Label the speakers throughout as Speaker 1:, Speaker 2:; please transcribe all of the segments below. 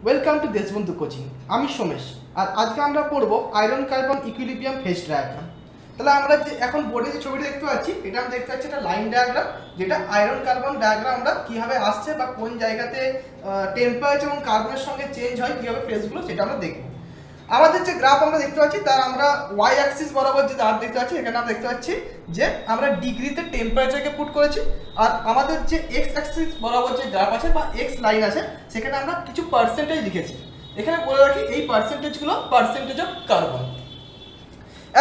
Speaker 1: Welcome to Deshbandhu coaching. আমি সোমেশ, আর আজকে আমরা পড়বো iron carbon equilibrium phase diagram. তাহলে আমরা যে এখন বোর্ডে যে ছবিটা দেখতে পাচ্ছি, এটা আমরা দেখতে পাচ্ছি একটা লাইন ডায়াগ্রাম, যেটা আয়রন কার্বন ডায়াগ্রাম আমরা কীভাবে আসছে বা কোন জায়গাতে টেম্পারেচার এবং কার্বনের সঙ্গে চেঞ্জ হয় কীভাবে ফেজগুলো, সেটা আমরা দেখব। আমাদের যে গ্রাফ আমরা দেখতে পাচ্ছি তার আমরা ওয়াই অ্যাক্সিস বরাবর যে গ্রাফ দেখতে পাচ্ছি, এখানে আমরা দেখতে পাচ্ছি যে আমরা ডিগ্রিতে টেম্পারেচারকে পুট করেছি, আর আমাদের যে এক্স অ্যাক্সিস বরাবর যে গ্রাফ আছে বা এক্স লাইন আছে, সেখানে আমরা কিছু পার্সেন্টেজ লিখেছি। এখানে বলে রাখি এই পার্সেন্টেজগুলো পার্সেন্টেজ অফ কার্বন।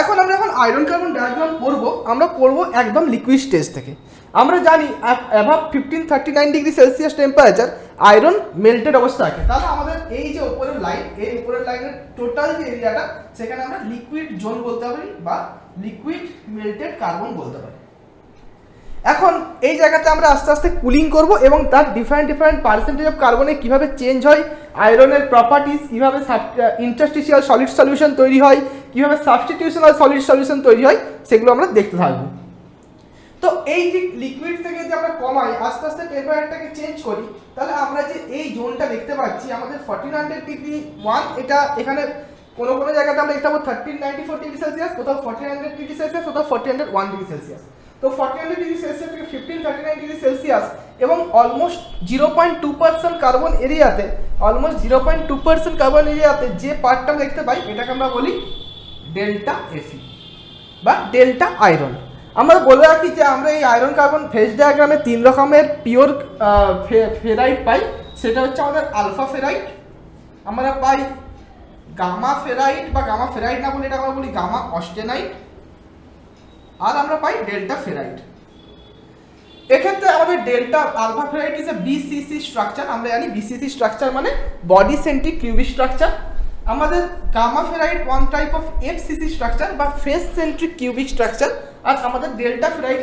Speaker 1: এখন আমরা আয়রন কার্বন ডায়াগ্রাম পড়বো, আমরা পড়বো একদম লিকুইড স্টেজ থেকে। আমরা জানি অ্যাভাব 1539 degree Celsius temperature iron melted অবস্থা থাকে। তাহলে আমাদের এই যে উপরের লাইন, এই উপরের লাইনের টোটাল যে এরিয়াটা, সেখানে আমরা লিকুইড জোন বলতে পারি বা লিকুইড মেল্টেড কার্বন বলতে পারি। এখন এই জায়গাতে আমরা আস্তে আস্তে কুলিং করব এবং তার ডিফারেন্ট পার্সেন্টেজ অফ কার্বনে কীভাবে চেঞ্জ হয়, আয়রনের প্রপার্টিস কীভাবে ইন্টারস্টিশিয়াল সলিড সলিউশন তৈরি হয়, কীভাবে সাবস্টিটিউশনাল সলিড সলিউশন তৈরি হয়, সেগুলো আমরা দেখতে থাকবো। তো এই যে লিকুইড থেকে যে আমরা কমাই, আস্তে আস্তে টেম্পারেচারটাকে চেঞ্জ করি, তাহলে আমরা যে এই জোনটা দেখতে পাচ্ছি আমাদের 1400 ডিগ্রি 1, এটা এখানে কোনো জায়গাতে আমরা দেখতে পাবো 1394 ডিগ্রি সেলসিয়াস, কোথাও 1400 ডিগ্রি সেলসিয়াস, কোথাও 1401 ডিগ্রি সেলসিয়াস। তো 1400 ডিগ্রি সেলসিয়াস থেকে 1539 ডিগ্রি সেলসিয়াস এবং অলমোস্ট 0.2% কার্বন এরিয়াতে, অলমোস্ট 0.2% কার্বন এরিয়াতে যে পার্টটা আমরা দেখতে পাই, এটাকে আমরা বলি ডেল্টা এফি বা ডেল্টা আয়রন। আমরা বলে রাখি যে আমরা এই আয়রন কার্বন ফেজ ডায়াগ্রামে 3 রকমের পিওর ফেরাইট পাই। সেটা হচ্ছে আমাদের আলফা ফেরাইট, আমরা পাই গামা ফেরাইট বা গামা ফেরাইট না বলে এটা আমরা বলি গামা অস্টেনাইট, আর আমরা পাই ডেল্টা ফেরাইট। এক্ষেত্রে আমাদের delta alpha ferrite is a BCC structure. আমরা জানি বিসিসি স্ট্রাকচার মানে বডি সেন্ট্রিক কিউবিক স্ট্রাকচার। আমাদের gamma ferrite one type of FCC structure বা ফেস সেন্ট্রিক কিউবিক স্ট্রাকচার, আর আমাদের ডেল্টা ফেরাইট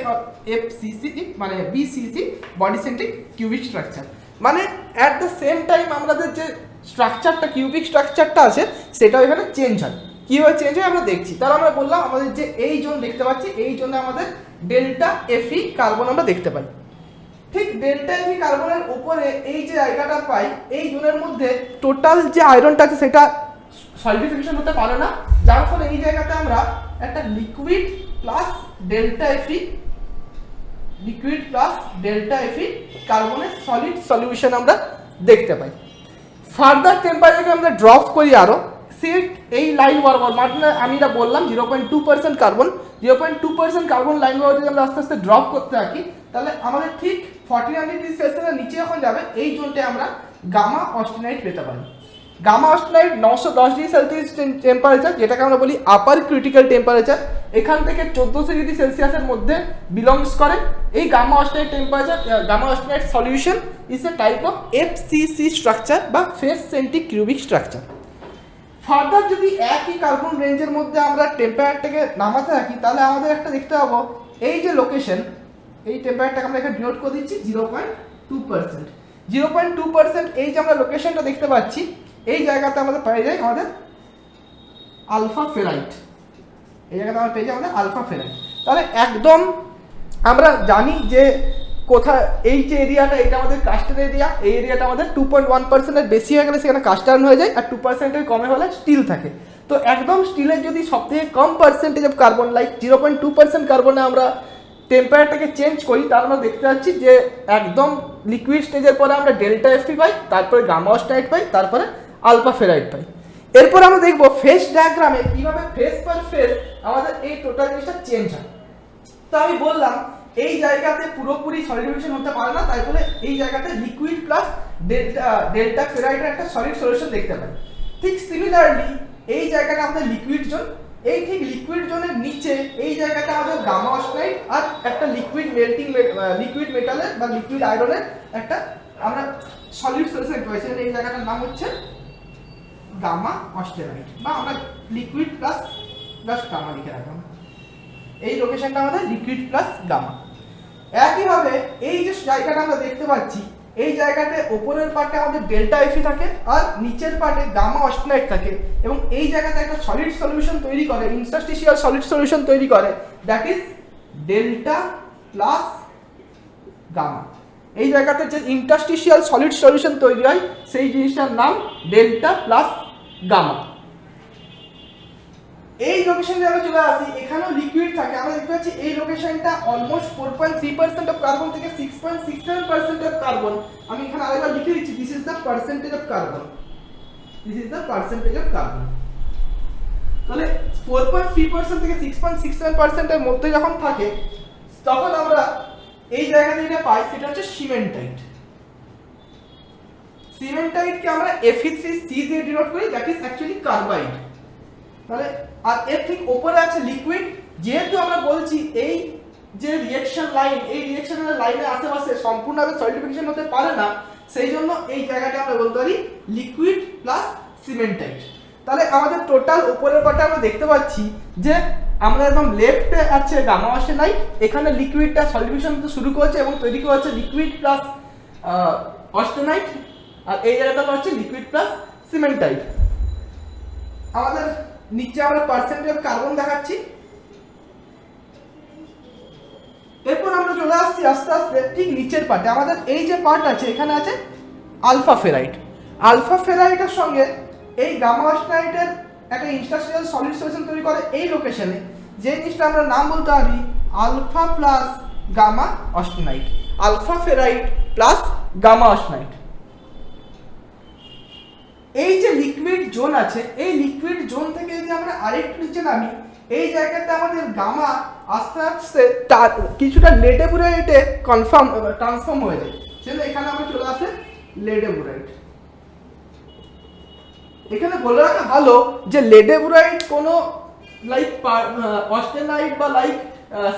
Speaker 1: এফসিসি মানে BCC body centric cubic structure. মানে at the same time আমাদের যে স্ট্রাকচারটা কিউবিক স্ট্রাকচারটা আছে, সেটাও এখানে চেঞ্জ হয়। কীভাবে চেঞ্জ হয় আমরা দেখছি। তাহলে আমরা বললাম আমাদের যে এই জোন দেখতে পাচ্ছি, এই জোনে আমাদের ডেল্টা এফি কার্বন আমরা দেখতে পাই। ঠিক ডেল্টা এফি কার্বনের উপরে এই যে জায়গাটা পাই, এই জোনের মধ্যে টোটাল যে আয়রনটা আছে সেটা সলিডিফিকেশন হতে পারে না, যার ফলে এই জায়গাতে আমরা একটা লিকুইড প্লাস ডেল্টা এফি কার্বনের সলিড সলিউশন আমরা দেখতে পাই। ফার্দার টেম্পারেচারকে আমরা ড্রপ করি আরো, ঠিক এই লাইন বরাবর, মানে আমি যা বললাম 0.2% কার্বন লাইন বরাবর যদি আমরা আস্তে আস্তে ড্রপ করতে থাকি, তাহলে আমাদের ঠিক 1400 ডিগ্রি সেলসিয়াসের নিচে যখন যাবে, এই জোনটা আমরা গামা অস্টেনাইট পেতে পারি। গামা অস্টেনাইট 910 ডিগ্রি সেলসিয়াস টেম্পারেচার, যেটাকে আমরা বলি আপার ক্রিটিক্যাল টেম্পারেচার, এখান থেকে 1400 ডিগ্রি সেলসিয়াসের মধ্যে বিলংস করে। এই gamma austenite temperature, gamma austenite solution is a type of FCC structure বা face centric cubic structure. Further যদি একই কার্বন রেঞ্জের মধ্যে আমরা টেম্পারেচারটাকে নামাতে থাকি, তাহলে আমাদের একটা দেখতে পাবো এই যে লোকেশন, এই টেম্পারেচারটাকে আমরা এখানে ডিনোট করে দিচ্ছি 0.2%। এই যে আমরা লোকেশনটা দেখতে পাচ্ছি, এই জায়গাতে আমাদের পেয়ে যায় আমাদের আলফা ফেরাইট, এই জায়গাতে আমরা পেয়ে যাই আমাদের আলফা ফেরাইট। তাহলে একদম আমরা জানি যে কোথায় এই যে এরিয়াটা, এটা আমাদের কাস্টার এরিয়া, এই এরিয়াটা আমাদের 2.1%-এর বেশি হয়ে গেলে সেখানে কাস্টার্ন হয়ে যায়, আর 2%-এর কমে হলে স্টিল থাকে। তো একদম স্টিলের যদি সবথেকে কম পার্সেন্টেজ অফ কার্বন লাইক 0.2% কার্বনে আমরা টেম্পারেচারটাকে চেঞ্জ করি, তার আমরা দেখতে পাচ্ছি যে একদম লিকুইড স্টেজের পরে আমরা ডেল্টা এফি পাই, তারপরে গামা অস্টেনাইট পাই, তারপরে আলফা ফেরাইট পাই। এরপর আমরা দেখবো ফেজ ডায়াগ্রামে কিভাবে ফেজ পার ফেজ আমাদের এই টোটাল জিনিসটা চেঞ্জ হয়। তো আমি বললাম এই জায়গাতে পুরোপুরি সলিডিফিকেশন হতে পারে না, তাই বলে এই জায়গাতে লিকুইড প্লাস ডেল্টা ফেরাইটের একটা সলিড সলিউশন দেখতে পাই। ঠিক সিমিলারলি এই জায়গাটা আমাদের লিকুইড জোন, এই ঠিক লিকুইড জোনের নিচে এই জায়গাটা আমাদের গামা অস্টেনাইট আর একটা লিকুইড মেটালের বা লিকুইড আয়রনের একটা আমরা সলিড সলিউশন পাইছি। এই জায়গাটার নাম হচ্ছে গামা অস্টেনাইট বা আমরা লিকুইড প্লাস গামা লিখে রাখলাম। এই লোকেশনটা আমাদের লিকুইড প্লাস গামা। একইভাবে এই যে জায়গাটা আমরা দেখতে পাচ্ছি, এই জায়গাতে উপরের পার্টে আমাদের ডেল্টা এফি থাকে আর নিচের পার্টে গামা অস্টেনাইট থাকে, এবং এই জায়গাতে একটা সলিড সলিউশন তৈরি করে, ইন্টারস্টিশিয়াল সলিড সলিউশন তৈরি করে, that is delta plus gamma. এই জায়গাতে যে ইন্টারস্টিশিয়াল সলিড সলিউশন তৈরি হয় সেই জিনিসটার নাম ডেল্টা প্লাস গামা। এই লোকেশনে আমরা চলে আসি, এখানেও লিকুইড থাকে। আমরা দেখতে পাচ্ছি এই লোকেশনটা অলমোস্ট 4.3% অফ কার্বন থেকে 6.67% অফ কার্বন। আমি এখানে আরেকবার লিখে দিচ্ছি, this is the percentage of carbon, this is the percentage of carbon. তাহলে 4.3% থেকে 6.67% এর মধ্যে যখন থাকে তখন আমরা এই জায়গাতে যেটা পাই সেটা হচ্ছে সিমেন্টাইট। সিমেন্টাইটকে আমরা Fe3C দিয়ে ডিনোট করি, দ্যাট ইজ অ্যাকচুয়ালি কার্বাইড। তাহলে আর এর ঠিক উপরে আছে লিকুইড। যেহেতু আমরা বলছি এই যে রিঅ্যাকশন লাইন, এই রিঅ্যাকশনের লাইনের আশেপাশে সম্পূর্ণভাবে সলিডিফিকেশন হতে পারে না, সেই জন্য এই জায়গাটা আমরা বলতে পারি লিকুইড প্লাস সিমেন্টাইট। তাহলে আমাদের টোটাল উপরের পার্টে আমরা দেখতে পাচ্ছি যে আমরা একদম লেফটে আছে গামা অস্টেনাইট, এখানে লিকুইডটা সলিডিফিকেশন হতে শুরু করেছে এবং তৈরি করেছে লিকুইড প্লাস অস্টেনাইট, আর এই জায়গাটা হচ্ছে লিকুইড প্লাস সিমেন্টাইট। আমাদের নিচে আমরা পার্সেন্টেজ অফ কার্বন দেখাচ্ছি। এরপর আমরা চলে আসছি আস্তে আস্তে ঠিক নিচের পার্টে। আমাদের এই যে পার্ট আছে এখানে আছে আলফা ফেরাইট। আলফা ফেরাইটের সঙ্গে এই গামা অস্টেনাইটের একটা ইন্টারস্টিশিয়াল সলিড সলিউশন তৈরি করে এই লোকেশনে, যে জিনিসটা আমরা নাম বলতে পারি alpha plus gamma austenite, alpha ferrite plus gamma austenite. এই যে লিকুইড জোন আছে, এই লিকুইড জোন থেকে যদি আমরা আরেকটু নিচে নামি, এই জায়গাতে আমাদের গামা আস্তে আস্তে কিছুটা লেডেবুরাইটে ট্রান্সফর্ম হয়ে যায়। সেজন্য এখানে আমরা চলে আসে লেডেবুরাইট। এখানে বলে রাখা ভালো যে লেডেবুরাইট কোনো লাইক অস্টেনাইট বা লাইক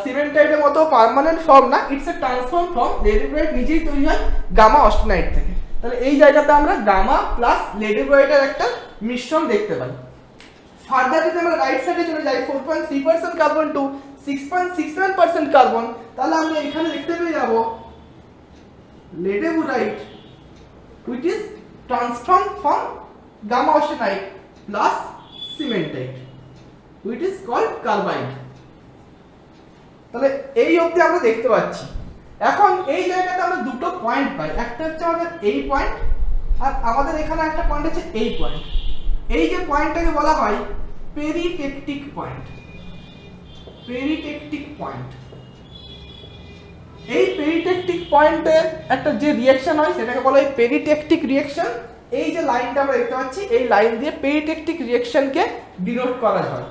Speaker 1: সিমেন্টাইটের মতো পার্মানেন্ট ফর্ম না, ইটস এ ট্রান্সফর্ম ফর্ম। লেডেবুরাইট নিজেই তৈরি হয় গামা অস্টেনাইট থেকে। তাহলে এই জায়গাতে আমরা গামা প্লাস লেডেবুরাইটের একটা মিশ্রণ দেখতে পাই। ফার্দার যদি আমরা রাইট সাইডে চলে যাই 4.3% কার্বন টু 6.67% কার্বন, তাহলে আমরা এখানে দেখতে পেয়ে যাব লেডেবুরাইট which is transformed from gamma austenite plus cementite which is called carbide। তাহলে এই অবধি আমরা দেখতে পাচ্ছি। এখন এই জায়গাতে আমরা দুটো পয়েন্ট পাই, একটা হচ্ছে আমাদের এই পয়েন্ট আর আমাদের এখানে একটা পয়েন্ট আছে এই পয়েন্ট। এই যে পয়েন্টটাকে বলা হয় পেরিটেকটিক পয়েন্ট, পেরিটেকটিক পয়েন্ট। এই পেরিটেকটিক পয়েন্টে একটা যে রিঅ্যাকশন হয় সেটাকে বলা হয় পেরিটেকটিক রিঅ্যাকশন। এই যে লাইনটা আমরা দেখতে পাচ্ছি এই লাইন দিয়ে পেরিটেকটিক রিঅ্যাকশনকে ডিনোট করা হয়।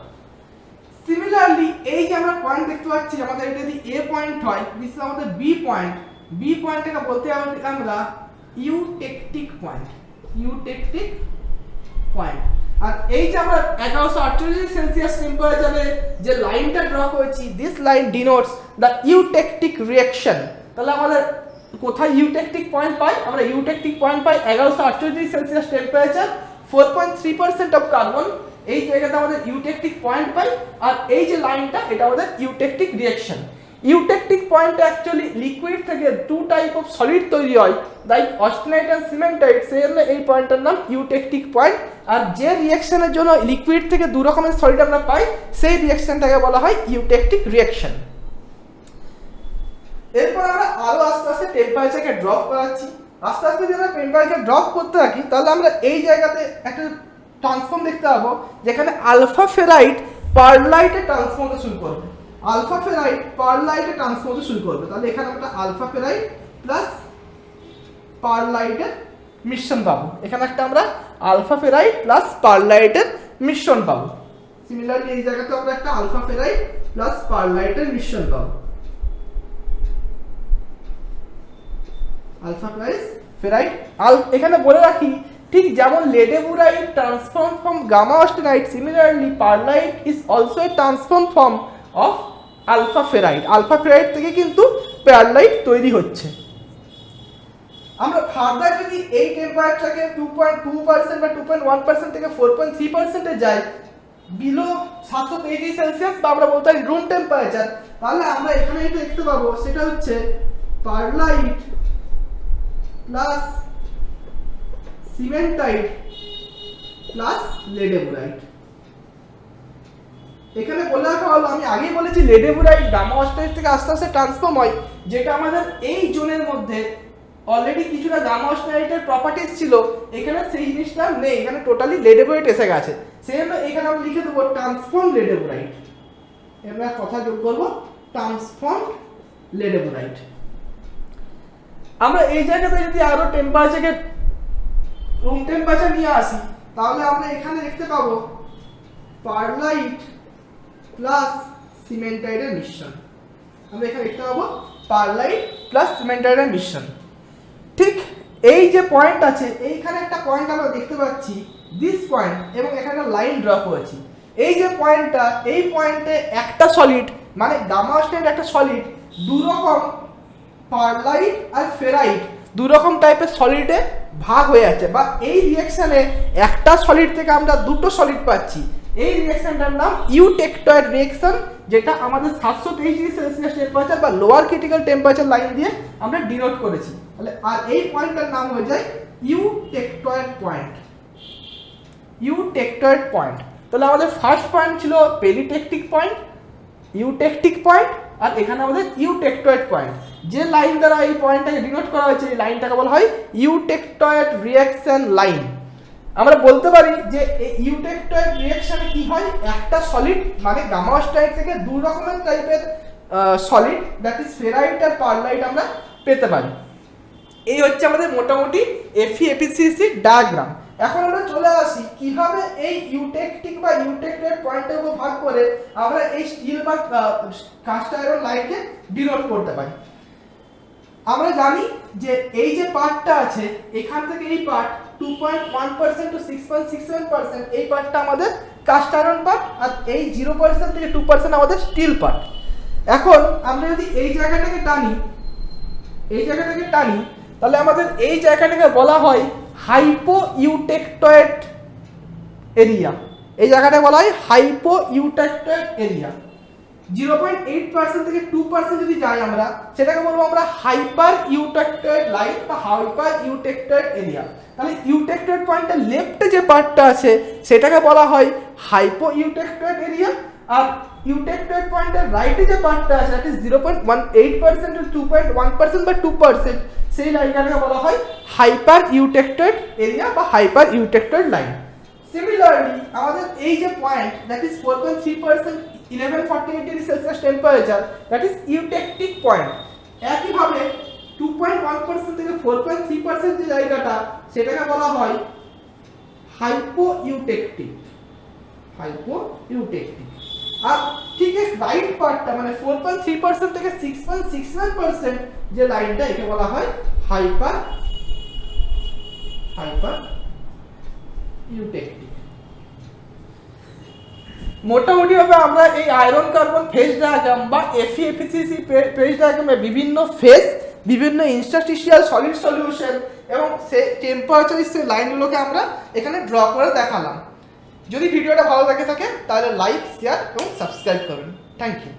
Speaker 1: সিমিলারলি এই যে আমরা পয়েন্ট দেখতে পাচ্ছি, আমাদের এটা যদি এ পয়েন্ট হয়, দিস ইজ আমাদের বি পয়েন্ট। বি পয়েন্টটাকে বলতে আমরা ইউটেকটিক পয়েন্ট, ইউটেকটিক পয়েন্ট। আর এই যে আমরা 1148 সেলসিয়াস টেম্পারেচারে যে লাইনটা ড্র করেছি, this line denotes the eutectic reaction. তাহলে আমাদের কোথায় ইউটেকটিক পয়েন্ট পাই? আমরা eutectic point pi 1148 Celsius temperature, 4.3% of carbon. এই জায়গাতে আমাদের ইউটেকটিক পয়েন্ট পাই, আর এই যে লাইনটা এটা আমাদের eutectic reaction. Eutectic point actually liquid থেকে টু টাইপ অফ সলিড তৈরি হয়, লাইক অস্টেনাইট এন্ড সিমেন্টাইট, সেই জন্য এই পয়েন্টটার নাম ইউটেকটিক পয়েন্ট। আর যে রিঅ্যাকশনের জন্য লিকুইড থেকে দু রকমের সলিড আমরা পাই সেই রিঅ্যাকশনটাকে বলা হয় ইউটেকটিক রিঅ্যাকশন। এরপর আমরা আরো আস্তে আস্তে টেম্পারেচারকে ড্রপ করাচ্ছি। আস্তে আস্তে যদি আমরা টেম্পারেচার ড্রপ করতে থাকি তাহলে আমরা এই জায়গাতে একটা ট্রান্সফর্ম দেখতে পাবো, যেখানে আলফা ফেরাইট পারলাইটে ট্রান্সফর্ম হতে শুরু করবে, আলফা ফেরাইট পারলাইটে ট্রান্সফর্ম হতে শুরু করবে। তাহলে এখানে আমরা আলফা ফেরাইট প্লাস পারলাইটের মিশ্রণ পাবো, এখানে একটা আমরা আলফা ফেরাইট প্লাস পারলাইটের মিশ্রণ পাবো। সিমিলারলি এই জায়গাতে আমরা একটা আলফা ফেরাইট প্লাস পারলাইটের মিশ্রণ পাবো, আলফা প্লাস ফেরাইট। এখানে বলে রাখি, ঠিক যেমন ledeburite transform from gamma austenite, similarly pearlite is also a transform form of alpha ferrite. Alpha ferrite থেকে কিন্তু পারলাইট তৈরি হচ্ছে। আমরা ফার্দার যদি এই টেম্পারেচারকে 2.2% বা 2.1% থেকে 4.3% এ যাই, বিলো 723 সেলসিয়াস বা আমরা বলতে পারি রুম টেম্পারেচার, তাহলে আমরা এখানে যেটা দেখতে পাবো সেটা হচ্ছে পারলাইট প্লাস সিমেন্টাইট প্লাস লেডেবুরাইট। এখানে বলে রাখা হলো, আমি আগেই বলেছি লেডেবুরাইট গামা অস্টেনাইট থেকে আস্তে আস্তে ট্রান্সফর্ম হয়, যেটা আমাদের এই জোনের মধ্যে অলরেডি কিছুটা গামা অক্সাইডের প্রপার্টিজ ছিল, এখানে সেই জিনিসটা নেই, এখানে টোটালি লেডেবোরাইট এসে গেছে। সেই জন্য এখানে আমরা লিখে দেবো ট্রান্সফর্ম লেডেবোরাইট। আমরা কথা যোগ করবো ট্রান্সফর্ম লেডেবোরাইট। আমরা এই জায়গাতে যদি আরো টেম্পারেচারকে রুম টেম্পারেচার নিয়ে আসি, তাহলে আমরা এখানে দেখতে পাবো পারলাইট প্লাস সিমেন্টাইটের মিশ্রণ। আমরা এখানে দেখতে পাবো পারলাইট প্লাস সিমেন্টাইটের মিশ্রণ। ঠিক এই যে পয়েন্ট আছে, এইখানে একটা পয়েন্ট আমরা দেখতে পাচ্ছি দিস পয়েন্ট, এবং এখানে একটা লাইন ড্র করেছি। এই যে পয়েন্টটা, এই পয়েন্টে একটা সলিড মানে গামা অক্সাইড একটা সলিড দু রকম পারলাইট আর ফেরাইট দু রকম টাইপের সলিডে ভাগ হয়ে যাচ্ছে, বা এই রিঅ্যাকশনে একটা সলিড থেকে আমরা দুটো সলিড পাচ্ছি। এই রিঅ্যাকশনটার নাম ইউটেকটয়েড রিঅ্যাকশন, যেটা আমাদের 723 ডিগ্রি সেলসিয়াস টেম্পারেচার বা লোয়ার ক্রিটিক্যাল টেম্পারেচার লাইন দিয়ে আমরা ডিনোট করেছি। তাহলে আর এই পয়েন্টটার নাম হয়ে যায় ইউটেকটয়েড পয়েন্ট। Eutectoid point. তাহলে আমাদের ফার্স্ট পয়েন্ট ছিল পেরিটেকটিক পয়েন্ট, ইউটেকটিক পয়েন্ট, আর এখানে আমাদের ইউটেকটয়েড পয়েন্ট। যে লাইন দ্বারা এই পয়েন্টটাকে ডিনোট করা হয়েছে, এই লাইনটাকে বলা হয় ইউটেকটয়েড রিঅ্যাকশন লাইন। আমরা বলতে পারি যে এই ইউটেকটয়েড রিঅ্যাকশনে কি হয়, একটা সলিড মানে গামা অক্সাইড থেকে দু রকমের টাইপের সলিড দ্যাট ইজ ফেরাইট আর পারলাইট আমরা পেতে পারি। এই হচ্ছে আমাদের মোটামুটি FeFeCC ডায়াগ্রাম। এখন আমরা চলে আসি কিভাবে এই ইউটেকটিক বা ইউটেকটয়েড পয়েন্টের উপর ভাগ করে আমরা এই স্টিল বা কাস্ট আয়রন লাইনকে ডিনোট করতে পারি। আমরা জানি যে এই যে পার্টটা আছে, এখান থেকে এই পার্ট 2.1% টু 6.67%, এই পার্টটা আমাদের কাস্ট আয়রন পার্ট, আর এই 0% থেকে 2% আমাদের স্টিল পার্ট। এখন আমরা যদি এই জায়গাটাকে টানি, তাহলে আমাদের এই জায়গাটাকে বলা হয় হাইপো ইউটেকটয়েড এরিয়া। এই জায়গাটা বলা হয় হাইপো ইউটেকটয়েড এরিয়া। 0.8% থেকে 2% যদি যাই আমরা, সেটাকে বলবো আমরা হাইপার ইউটেকটয়েড লাইন বা হাইপার ইউটেকটয়েড এরিয়া। তাহলে ইউটেকটয়েড পয়েন্টের লেফটে যে পার্টটা আছে সেটাকে বলা হয় হাইপো ইউটেকটয়েড এরিয়া, আর ইউটেকটয়েড পয়েন্টের রাইটে যে পার্টটা আছে দ্যাট ইজ 0.18% টু 2.1% বা 2%, সেই লাইনটাকে বলা হয় হাইপার ইউটেকটয়েড এরিয়া বা হাইপার ইউটেকটয়েড লাইন। সিমিলারলি আমাদের এই যে point that is 4.3% 1148 degree Celsius temperature that is eutectic point. একইভাবে 2.1% থেকে 4.3% যে জায়গাটা, সেটাকে বলা হয় হাইপো ইউটেকটিক। আর ঠিক এই রাইট পার্টটা মানে 4.3% থেকে 6.61% যে লাইনটা, একে বলা হয় হাইপার ইউটেকটিক। মোটামুটি ভাবে আমরা এই আয়রন কার্বন ফেজ ডায়াগ্রাম বা FeFeCC ফেজ ডায়াগ্রামে বিভিন্ন ফেজ, বিভিন্ন ইন্টারস্টিশিয়াল সলিড সলিউশন এবং সেই টেম্পারেচার সেই লাইনগুলোকে আমরা এখানে ড্র করে দেখালাম। যদি ভিডিওটা ভালো লাগে থাকে তাহলে লাইক, শেয়ার এবং সাবস্ক্রাইব করুন। Thank you.